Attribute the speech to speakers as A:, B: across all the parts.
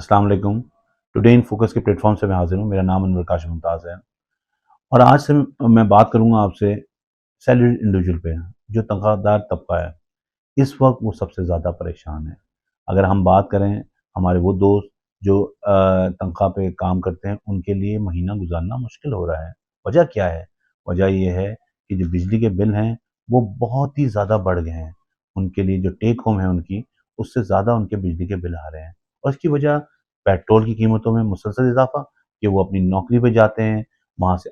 A: अस्सलाम वालेकुम। Today in focus के प्लेटफॉर्म से मैं हाजिर हूँ। मेरा नाम अनवर काशिफ मुमताज़ है और आज से मैं बात करूँगा आपसे सैलरीड इंडिविजुअल पे, जो तनख्वाहदार तबका है। इस वक्त वो सबसे ज़्यादा परेशान है। अगर हम बात करें हमारे वो दोस्त जो तनख्वाह पे काम करते हैं, उनके लिए महीना गुजारना मुश्किल हो रहा है। वजह क्या है? वजह ये है कि जो बिजली के बिल हैं वो बहुत ही ज़्यादा बढ़ गए हैं। उनके लिए जो टेक होम है उनकी, उससे ज़्यादा उनके बिजली के बिल आ रहे हैं और इसकी वजह पेट्रोल की कीमतों में मुसलसल इज़ाफ़ा, कि वो अपनी नौकरी पे जाते हैं, वहाँ से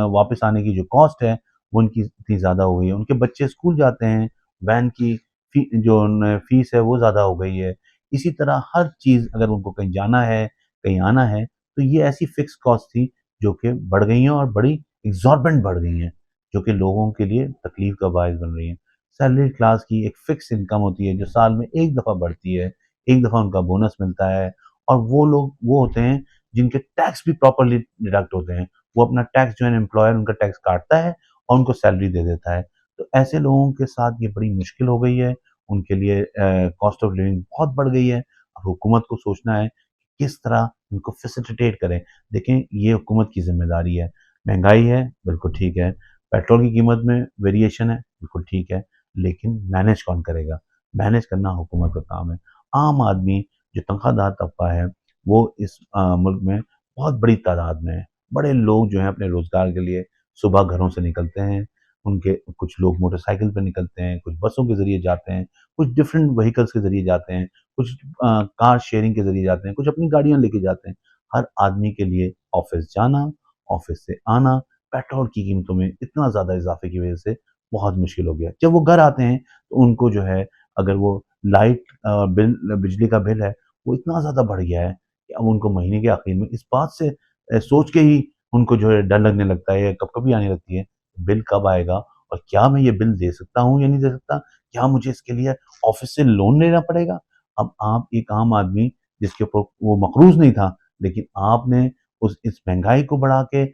A: वापस आने की जो कॉस्ट है वो उनकी इतनी ज़्यादा हो गई है। उनके बच्चे स्कूल जाते हैं, वैन की फ़ीस है वो ज़्यादा हो गई है। इसी तरह हर चीज़, अगर उनको कहीं जाना है, कहीं आना है, तो ये ऐसी फ़िक्स कॉस्ट थी जो कि बढ़ गई हैं और बड़ी एग्ज़ॉर्बिटेंट बढ़ गई हैं, जो कि लोगों के लिए तकलीफ़ का बायस बन रही हैं। सैलरी क्लास की एक फ़िक्स इनकम होती है जो साल में 1 दफ़ा बढ़ती है, 1 दफ़ा उनका बोनस मिलता है और वो लोग वो होते हैं जिनके टैक्स भी प्रॉपर्ली डिडक्ट होते हैं। वो अपना टैक्स, जो है एम्प्लॉयर उनका टैक्स काटता है और उनको सैलरी दे देता है। तो ऐसे लोगों के साथ ये बड़ी मुश्किल हो गई है। उनके लिए कॉस्ट ऑफ लिविंग बहुत बढ़ गई है। अब हुकूमत को सोचना है कि किस तरह इनको फैसिलिटेट करें। देखें, ये हुकूमत की ज़िम्मेदारी है। महँगाई है, बिल्कुल ठीक है। पेट्रोल की कीमत में वेरिएशन है, बिल्कुल ठीक है। लेकिन मैनेज कौन करेगा? मैनेज करना हुकूमत का काम है। आम आदमी, जो तनख्वाहदार तबका है, वो इस मुल्क में बहुत बड़ी तादाद में है। बड़े लोग जो हैं अपने रोज़गार के लिए सुबह घरों से निकलते हैं। उनके कुछ लोग मोटरसाइकिल पे निकलते हैं, कुछ बसों के ज़रिए जाते हैं, कुछ डिफरेंट व्हीकल्स के ज़रिए जाते हैं, कुछ कार शेयरिंग के ज़रिए जाते हैं, कुछ अपनी गाड़ियाँ लेके जाते हैं। हर आदमी के लिए ऑफ़िस जाना, ऑफ़िस से आना, पेट्रोल की कीमतों में इतना ज़्यादा इज़ाफ़े की वज़ह से बहुत मुश्किल हो गया है। जब वो घर आते हैं, तो उनको जो है, अगर वो लाइट बिल, बिजली का बिल है, वो इतना ज़्यादा बढ़ गया है कि अब उनको महीने के आखिर में इस बात से सोच के ही उनको जो है डर लगने लगता है या कँपकँपी आने लगती है, बिल कब आएगा और क्या मैं ये बिल दे सकता हूँ या नहीं दे सकता? क्या मुझे इसके लिए ऑफ़िस से लोन लेना पड़ेगा? अब आप एक आम आदमी, जिसके ऊपर वो मक़रूज़ नहीं था, लेकिन आपने उस इस महँगाई को बढ़ा के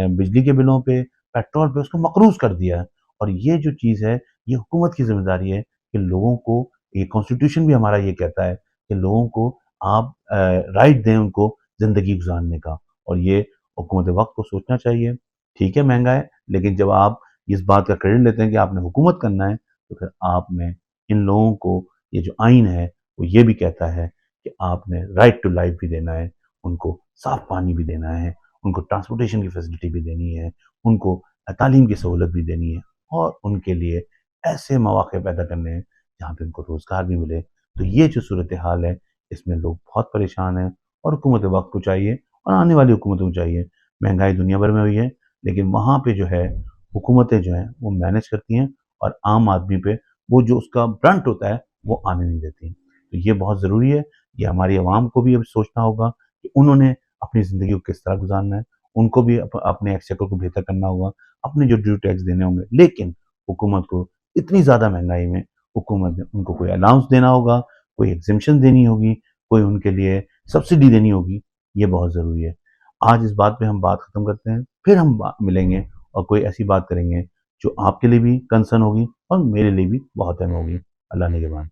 A: बिजली के बिलों पे, पेट्रोल पे उसको मक़रूज़ कर दिया है। और ये जो चीज़ है, ये हुकूमत की ज़िम्मेदारी है कि लोगों को, ये कॉन्स्टिट्यूशन भी हमारा ये कहता है कि लोगों को आप राइट दें उनको ज़िंदगी गुज़ारने का, और ये हुकूमत वक़्त को सोचना चाहिए। ठीक है, महँगा है, लेकिन जब आप इस बात का क्रेडिट लेते हैं कि आपने हुकूमत करना है, तो फिर आपने इन लोगों को, ये जो आइन है, वो ये भी कहता है कि आपने राइट टू लाइफ़ भी देना है, उनको साफ़ पानी भी देना है, उनको ट्रांसपोर्टेशन की फैसिलिटी भी देनी है, उनको तालीम की सहूलत भी देनी है और उनके लिए ऐसे मौक़े पैदा करने हैं, जहाँ पे उनको रोज़गार भी मिले। तो ये जो सूरत-ए-हाल है, इसमें लोग बहुत परेशान हैं और हुकूमत वक़्त को चाहिए और आने वाली हुकूमतों को चाहिए। महँगाई दुनिया भर में हुई है, लेकिन वहाँ पे जो है, हुकूमतें जो हैं वो मैनेज करती हैं और आम आदमी पे वो जो उसका ब्रंट होता है, वो आने नहीं देती। तो ये बहुत ज़रूरी है, ये हमारी आवाम को भी अब सोचना होगा कि उन्होंने अपनी ज़िंदगी को किस तरह गुज़ारना है। उनको भी अपने एक्सचेकर को बेहतर करना होगा, अपने जो ड्यू टैक्स देने होंगे। लेकिन हुकूमत को इतनी ज़्यादा महँगाई में, हुकूमत ने उनको कोई अलाउंस देना होगा, कोई एग्ज़ेम्पशन देनी होगी, कोई उनके लिए सब्सिडी देनी होगी, ये बहुत ज़रूरी है। आज इस बात पे हम बात ख़त्म करते हैं, फिर हम मिलेंगे और कोई ऐसी बात करेंगे जो आपके लिए भी कंसर्न होगी और मेरे लिए भी बहुत अहम होगी। अल्लाह निगहबान।